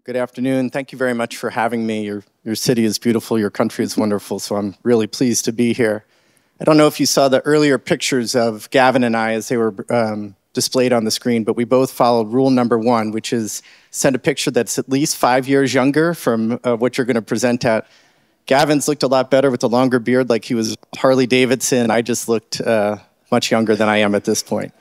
Good afternoon. Thank you very much for having me. Your city is beautiful, your country is wonderful, so I'm really pleased to be here. I don't know if you saw the earlier pictures of Gavin and I as they were displayed on the screen, but we both followed rule number 1, which is send a picture that's at least 5 years younger from what you're going to present at. Gavin's looked a lot better with the longer beard, like he was Harley Davidson. I just looked much younger than I am at this point.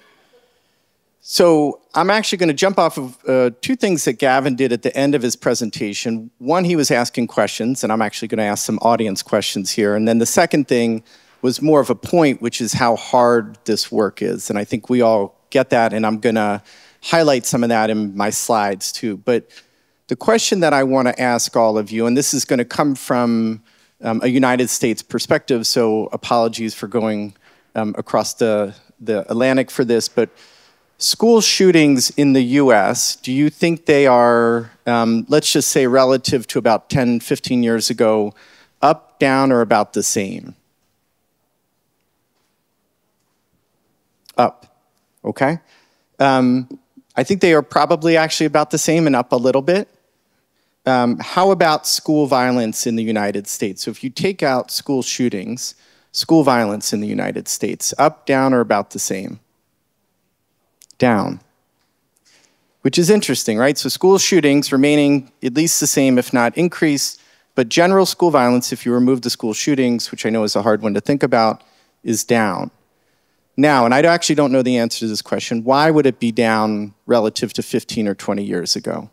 So I'm actually going to jump off of 2 things that Gavin did at the end of his presentation. One, he was asking questions, and I'm actually going to ask some audience questions here. And then the second thing was more of a point, which is how hard this work is. And I think we all get that, and I'm going to highlight some of that in my slides too. But the question that I want to ask all of you, and this is going to come from a United States perspective, so apologies for going across the Atlantic for this, but school shootings in the US, do you think they are, let's just say relative to about 10, 15 years ago, up, down, or about the same? Up, okay. I think they are probably actually about the same and up a little bit. How about school violence in the United States? So if you take out school shootings, school violence in the United States, up, down, or about the same? Down, which is interesting, right? So school shootings remaining at least the same, if not increased, but general school violence, if you remove the school shootings, which I know is a hard one to think about, is down. Now, and I actually don't know the answer to this question, why would it be down relative to 15 or 20 years ago?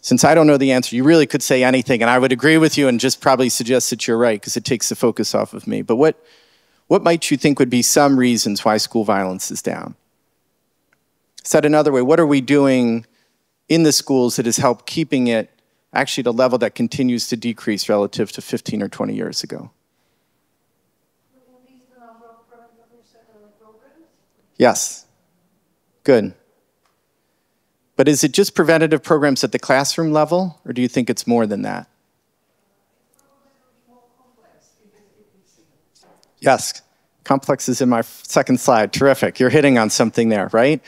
Since I don't know the answer, you really could say anything, and I would agree with you and just probably suggest that you're right, because it takes the focus off of me. But what might you think would be some reasons why school violence is down? Said another way, what are we doing in the schools that has helped keeping it actually at a level that continues to decrease relative to 15 or 20 years ago? Yes, good. But is it just preventative programs at the classroom level, or do you think it's more than that? Yes, complex is in my second slide. Terrific. You're hitting on something there, right?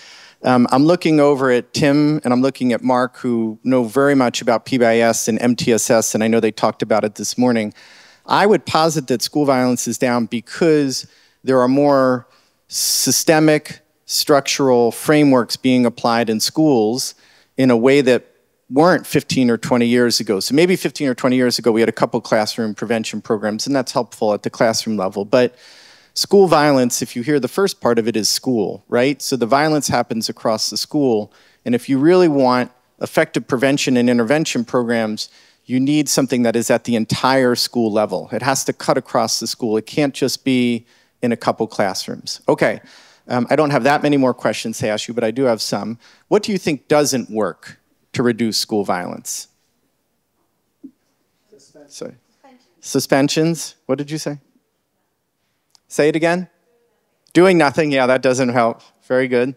I'm looking over at Tim and I'm looking at Mark, who know very much about PBIS and MTSS, and I know they talked about it this morning. I would posit that school violence is down because there are more systemic, structural frameworks being applied in schools in a way that weren't 15 or 20 years ago. So maybe 15 or 20 years ago, we had a couple classroom prevention programs, and that's helpful at the classroom level. But school violence, if you hear the first part of it, is school, right? So the violence happens across the school. And if you really want effective prevention and intervention programs, you need something that is at the entire school level. It has to cut across the school. It can't just be in a couple classrooms. Okay, I don't have that many more questions to ask you, but I do have some. What do you think doesn't work to reduce school violence? Sorry. Suspensions. What did you say? Say it again. Doing nothing. Yeah, that doesn't help. Very good.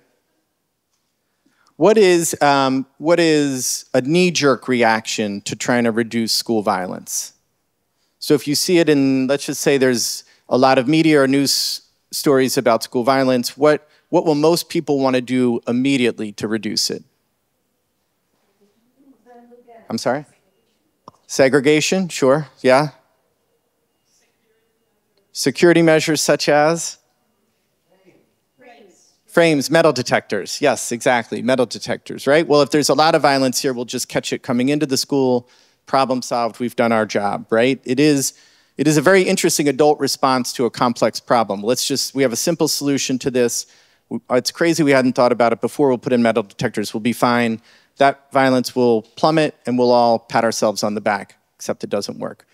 What is a knee-jerk reaction to trying to reduce school violence? So if you see it in, let's just say there's a lot of media or news stories about school violence, what will most people want to do immediately to reduce it? I'm sorry? Segregation, sure, yeah. Security measures such as? Frames, metal detectors, yes, exactly, metal detectors, right? Well, if there's a lot of violence here, we'll just catch it coming into the school, problem solved, we've done our job, right? It is a very interesting adult response to a complex problem. We have a simple solution to this. It's crazy we hadn't thought about it before. We'll put in metal detectors, we'll be fine. That violence will plummet and we'll all pat ourselves on the back, except it doesn't work.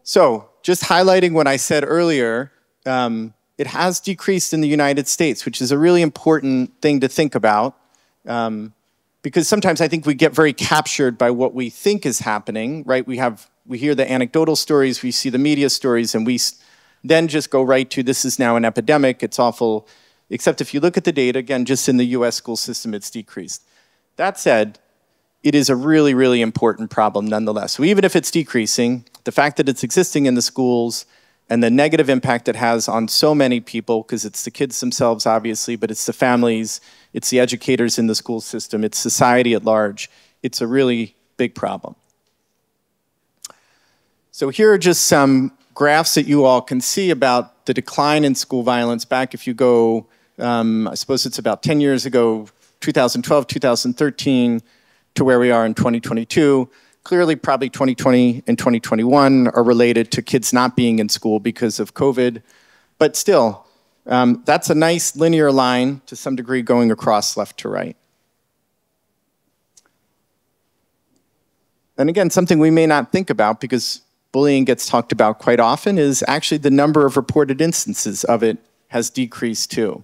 So just highlighting what I said earlier, it has decreased in the United States, which is a really important thing to think about. Because sometimes I think we get very captured by what we think is happening, right? We hear the anecdotal stories, we see the media stories, and we then just go right to this is now an epidemic, it's awful. Except if you look at the data, again, just in the US school system, it's decreased. That said, it is a really, really important problem nonetheless. So even if it's decreasing, the fact that it's existing in the schools and the negative impact it has on so many people, because it's the kids themselves, obviously, but it's the families, it's the educators in the school system, it's society at large. It's a really big problem. So here are just some graphs that you all can see about the decline in school violence back if you go, I suppose it's about 10 years ago, 2012, 2013, to where we are in 2022. Clearly, probably 2020 and 2021 are related to kids not being in school because of COVID. But still, that's a nice linear line to some degree going across left to right. And again, something we may not think about because bullying gets talked about quite often is actually the number of reported instances of it has decreased too.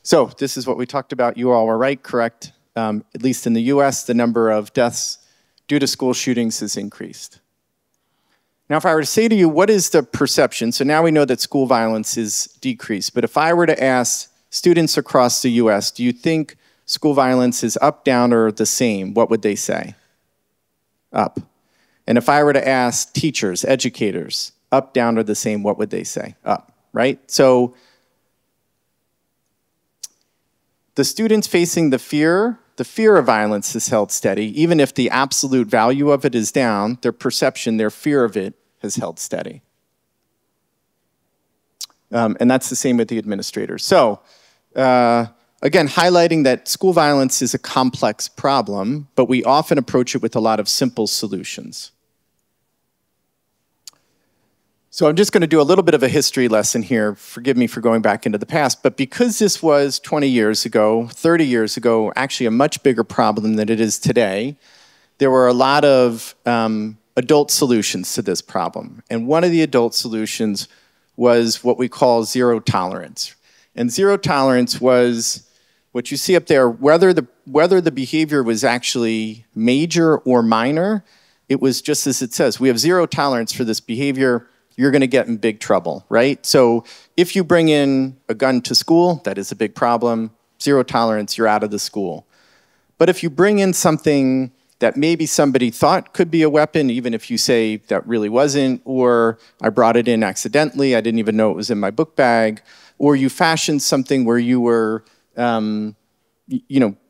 So this is what we talked about. You all were right, correct. At least in the US, the number of deaths due to school shootings has increased. Now, if I were to say to you, what is the perception? So now we know that school violence is decreased. But if I were to ask students across the US, do you think school violence is up, down, or the same? What would they say? Up. And if I were to ask teachers, educators, up, down, or the same, what would they say? Up, right? So the students facing the fear of violence has held steady. Even if the absolute value of it is down, their perception, their fear of it has held steady. And that's the same with the administrators. So, again, highlighting that school violence is a complex problem, but we often approach it with a lot of simple solutions. So I'm just going to do a little bit of a history lesson here. Forgive me for going back into the past, but because this was 20 years ago, 30 years ago, actually a much bigger problem than it is today, there were a lot of adult solutions to this problem. And one of the adult solutions was what we call zero tolerance. And zero tolerance was what you see up there, whether the behavior was actually major or minor, it was just as it says, we have zero tolerance for this behavior, you're going to get in big trouble, right? So if you bring in a gun to school, that is a big problem. Zero tolerance, you're out of the school. But if you bring in something that maybe somebody thought could be a weapon, even if you say that really wasn't, or I brought it in accidentally, I didn't even know it was in my book bag, or you fashioned something where you were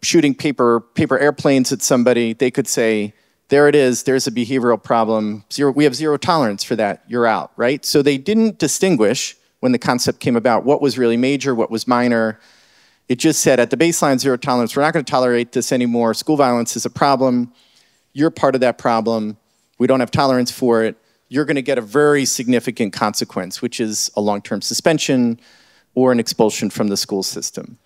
shooting paper airplanes at somebody, they could say, there it is, there's a behavioral problem. We have zero tolerance for that, you're out, right? So they didn't distinguish when the concept came about what was really major, what was minor. It just said at the baseline, zero tolerance, we're not going to tolerate this anymore. School violence is a problem. You're part of that problem. We don't have tolerance for it. You're going to get a very significant consequence, which is a long-term suspension or an expulsion from the school system.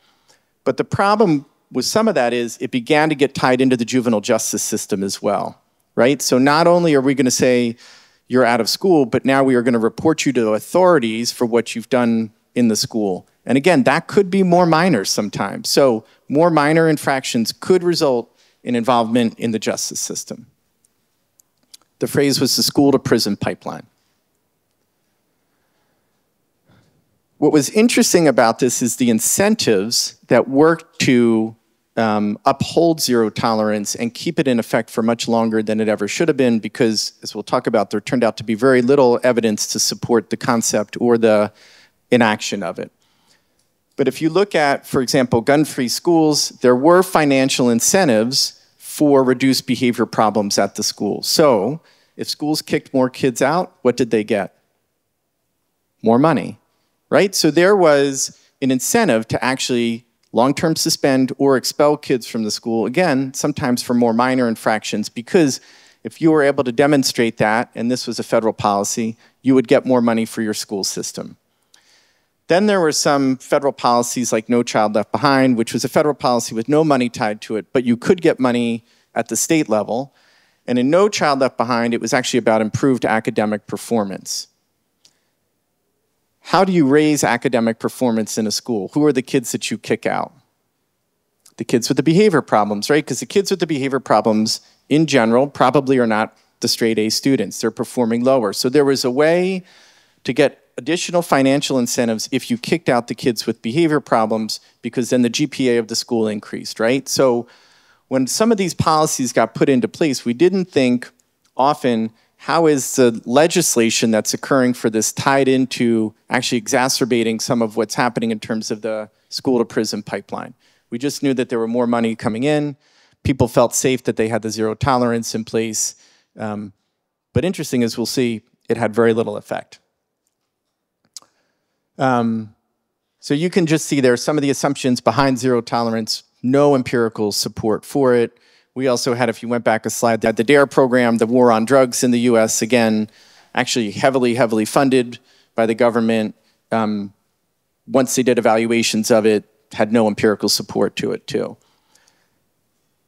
But the problem with some of that is it began to get tied into the juvenile justice system as well, right? So not only are we going to say you're out of school, but now we are going to report you to authorities for what you've done in the school. And again, that could be more minor sometimes. So more minor infractions could result in involvement in the justice system. The phrase was the school to prison pipeline. What was interesting about this is the incentives that worked to uphold zero tolerance and keep it in effect for much longer than it ever should have been because, as we'll talk about, there turned out to be very little evidence to support the concept or the inaction of it. But if you look at, for example, gun-free schools, there were financial incentives for reduced behavior problems at the school. So if schools kicked more kids out, what did they get? More money, right? So there was an incentive to actually long-term suspend or expel kids from the school, again, sometimes for more minor infractions, because if you were able to demonstrate that, and this was a federal policy, you would get more money for your school system. Then there were some federal policies like No Child Left Behind, which was a federal policy with no money tied to it, but you could get money at the state level. And in No Child Left Behind, it was actually about improved academic performance. How do you raise academic performance in a school? Who are the kids that you kick out? The kids with the behavior problems, right? Because the kids with the behavior problems, in general, probably are not the straight A students. They're performing lower. So there was a way to get additional financial incentives if you kicked out the kids with behavior problems, because then the GPA of the school increased, right? So when some of these policies got put into place, we didn't think often, how is the legislation that's occurring for this tied into actually exacerbating some of what's happening in terms of the school-to-prison pipeline? We just knew that there were more money coming in. People felt safe that they had the zero tolerance in place. But interesting, as we'll see, it had very little effect. So you can just see there some of the assumptions behind zero tolerance, no empirical support for it. We also had, if you went back a slide, the DARE program, the war on drugs in the US, again, actually heavily funded by the government. Once they did evaluations of it, had no empirical support to it too.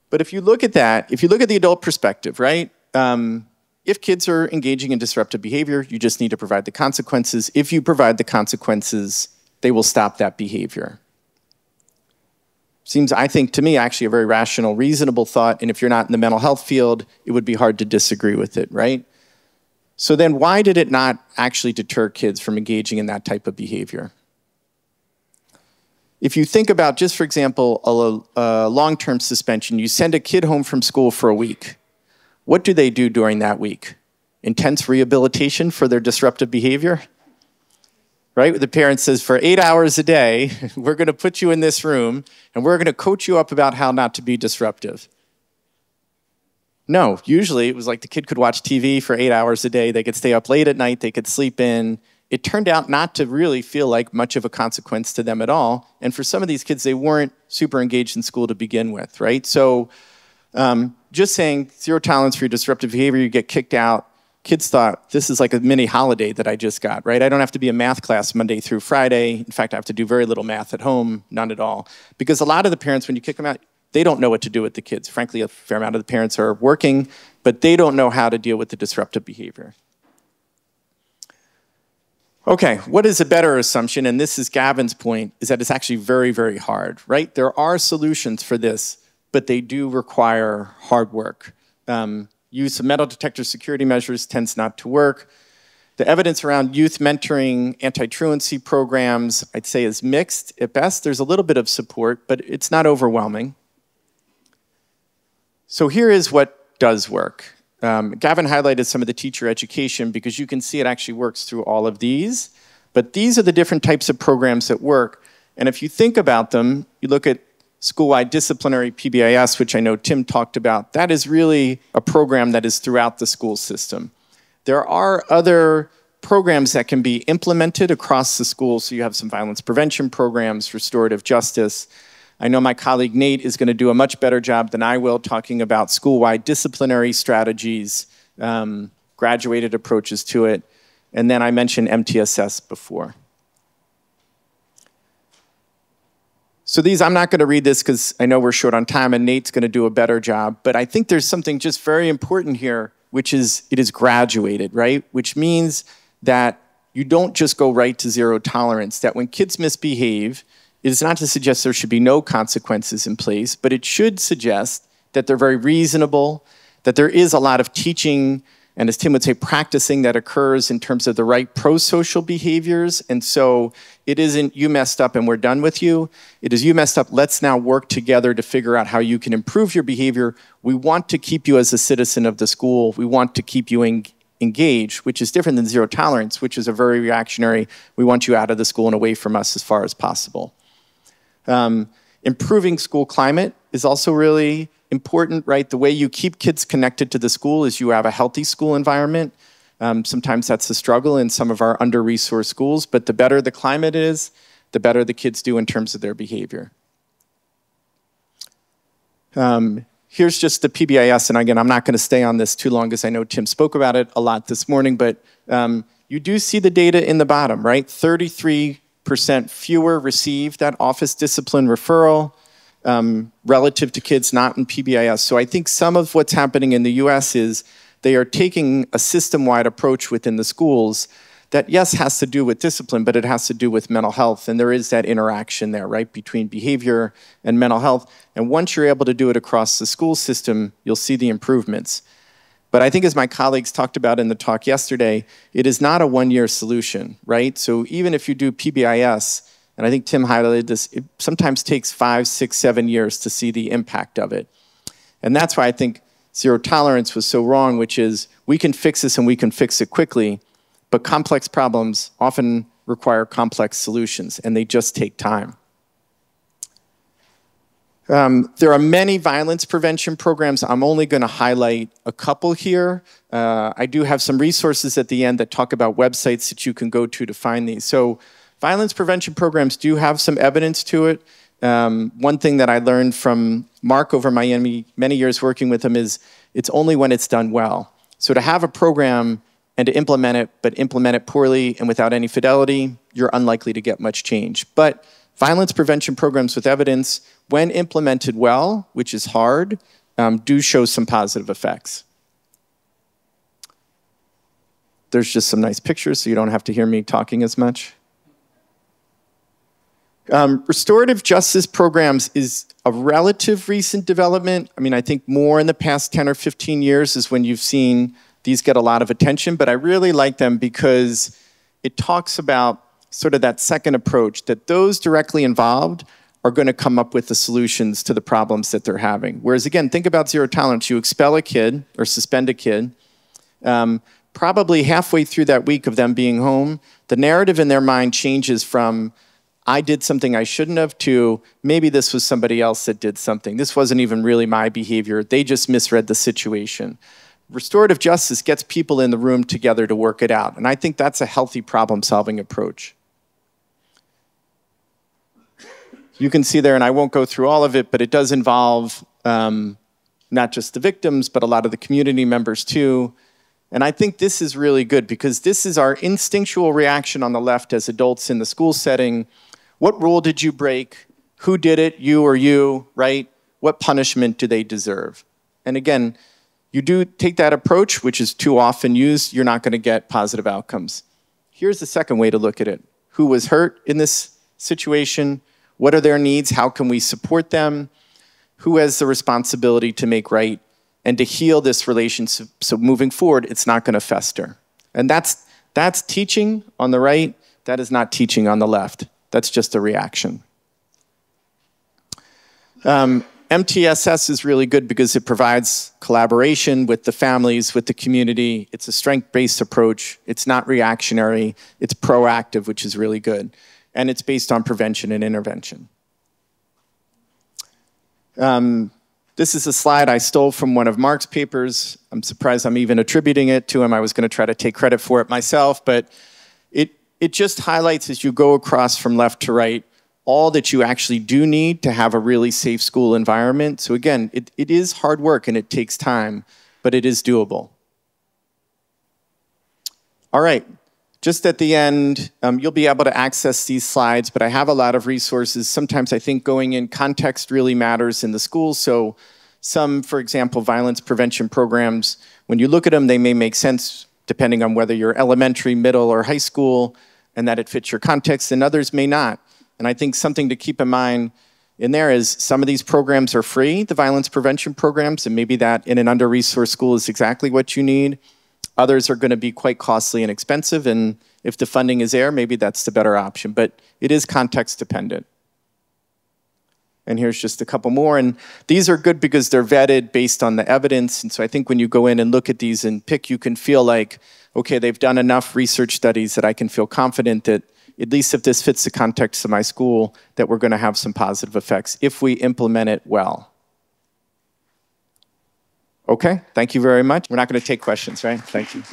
But if you look at that, if you look at the adult perspective, right? If kids are engaging in disruptive behavior, you just need to provide the consequences. If you provide the consequences, they will stop that behavior. Seems, I think, to me, actually a very rational, reasonable thought, and if you're not in the mental health field, it would be hard to disagree with it, right? So then why did it not actually deter kids from engaging in that type of behavior? If you think about, just for example, a long-term suspension, you send a kid home from school for a week. What do they do during that week? Intense rehabilitation for their disruptive behavior? Right? The parent says, for 8 hours a day, we're going to put you in this room, and we're going to coach you up about how not to be disruptive. No, usually it was like the kid could watch TV for 8 hours a day, they could stay up late at night, they could sleep in. It turned out not to really feel like much of a consequence to them at all. And for some of these kids, they weren't super engaged in school to begin with, right? So just saying zero tolerance for your disruptive behavior, you get kicked out. Kids thought, this is like a mini holiday that I just got, right? I don't have to be in math class Monday through Friday. In fact, I have to do very little math at home, none at all. Because a lot of the parents, when you kick them out, they don't know what to do with the kids. Frankly, a fair amount of the parents are working, but they don't know how to deal with the disruptive behavior. Okay, what is a better assumption? And this is Gavin's point, is that it's actually very hard, right? There are solutions for this, but they do require hard work. Use of metal detector security measures tends not to work. The evidence around youth mentoring, anti-truancy programs, I'd say is mixed at best. There's a little bit of support, but it's not overwhelming. So here is what does work. Gavin highlighted some of the teacher education because you can see it actually works through all of these. But these are the different types of programs that work. And if you think about them, you look at school-wide disciplinary PBIS, which I know Tim talked about, that is really a program that is throughout the school system. There are other programs that can be implemented across the school, so you have some violence prevention programs, restorative justice. I know my colleague Nate is going to do a much better job than I will talking about school-wide disciplinary strategies, graduated approaches to it, and then I mentioned MTSS before. So these, I'm not going to read this because I know we're short on time and Nate's going to do a better job, but I think there's something just very important here, which is it is graduated, right? Which means that you don't just go right to zero tolerance, that when kids misbehave, it is not to suggest there should be no consequences in place, but it should suggest that they're very reasonable, that there is a lot of teaching, and as Tim would say, practicing that occurs in terms of the right pro-social behaviors. And so it isn't you messed up and we're done with you. It is you messed up, let's now work together to figure out how you can improve your behavior. We want to keep you as a citizen of the school. We want to keep you engaged, which is different than zero tolerance, which is a very reactionary, we want you out of the school and away from us as far as possible. Improving school climate is also really important, right? The way you keep kids connected to the school is you have a healthy school environment. Sometimes that's a struggle in some of our under-resourced schools, but the better the climate is, the better the kids do in terms of their behavior. Here's just the PBIS, and again, I'm not going to stay on this too long because I know Tim spoke about it a lot this morning, but you do see the data in the bottom, right? 33% fewer receive that office discipline referral relative to kids not in PBIS. So I think some of what's happening in the US is they are taking a system-wide approach within the schools that, yes, has to do with discipline, but it has to do with mental health. And there is that interaction there, right, between behavior and mental health. And once you're able to do it across the school system, you'll see the improvements. But I think as my colleagues talked about in the talk yesterday, it is not a one-year solution, right? So even if you do PBIS, and I think Tim highlighted this, it sometimes takes 5, 6, 7 years to see the impact of it. And that's why I think zero tolerance was so wrong, which is we can fix this and we can fix it quickly, but complex problems often require complex solutions, and they just take time. There are many violence prevention programs. I'm only going to highlight a couple here. I do have some resources at the end that talk about websites that you can go to find these. So violence prevention programs do have some evidence to it. One thing that I learned from Mark over my many years working with him is it's only when it's done well. So to have a program and to implement it, but implement it poorly and without any fidelity, you're unlikely to get much change. But violence prevention programs with evidence, when implemented well, which is hard, do show some positive effects. There's just some nice pictures, so you don't have to hear me talking as much. Restorative justice programs is a relative recent development. I mean, I think more in the past 10 or 15 years is when you've seen these get a lot of attention, but I really like them because it talks about sort of that second approach, that those directly involved are going to come up with the solutions to the problems that they're having. Whereas again, think about zero tolerance. You expel a kid or suspend a kid. Probably halfway through that week of them being home, the narrative in their mind changes from I did something I shouldn't have to maybe this was somebody else that did something. This wasn't even really my behavior. They just misread the situation. Restorative justice gets people in the room together to work it out. And I think that's a healthy problem-solving approach. You can see there, and I won't go through all of it, but it does involve not just the victims, but a lot of the community members too. And I think this is really good because this is our instinctual reaction on the left as adults in the school setting. What rule did you break? Who did it, you or you, right? What punishment do they deserve? And again, you do take that approach, which is too often used, you're not going to get positive outcomes. Here's the second way to look at it. Who was hurt in this situation? What are their needs? How can we support them? Who has the responsibility to make right and to heal this relationship so moving forward, it's not going to fester? And that's teaching on the right. That is not teaching on the left. That's just a reaction. MTSS is really good because it provides collaboration with the families, with the community. It's a strength-based approach. It's not reactionary. It's proactive, which is really good. And it's based on prevention and intervention. This is a slide I stole from one of Mark's papers. I'm surprised I'm even attributing it to him. I was going to try to take credit for it myself, but it just highlights as you go across from left to right all that you actually do need to have a really safe school environment. So again, it is hard work and it takes time, but it is doable. All right. Just at the end, you'll be able to access these slides, but I have a lot of resources. Sometimes I think going in context really matters in the schools. So some, for example, violence prevention programs, when you look at them, they may make sense depending on whether you're elementary, middle, or high school, and that it fits your context, and others may not. And I think something to keep in mind in there is some of these programs are free, the violence prevention programs, and maybe that in an under-resourced school is exactly what you need. Others are going to be quite costly and expensive, and if the funding is there, maybe that's the better option. But it is context dependent. And here's just a couple more. And these are good because they're vetted based on the evidence. And so I think when you go in and look at these and pick, you can feel like, okay, they've done enough research studies that I can feel confident that at least if this fits the context of my school, that we're going to have some positive effects if we implement it well. Okay, thank you very much. We're not going to take questions, right? Thank you.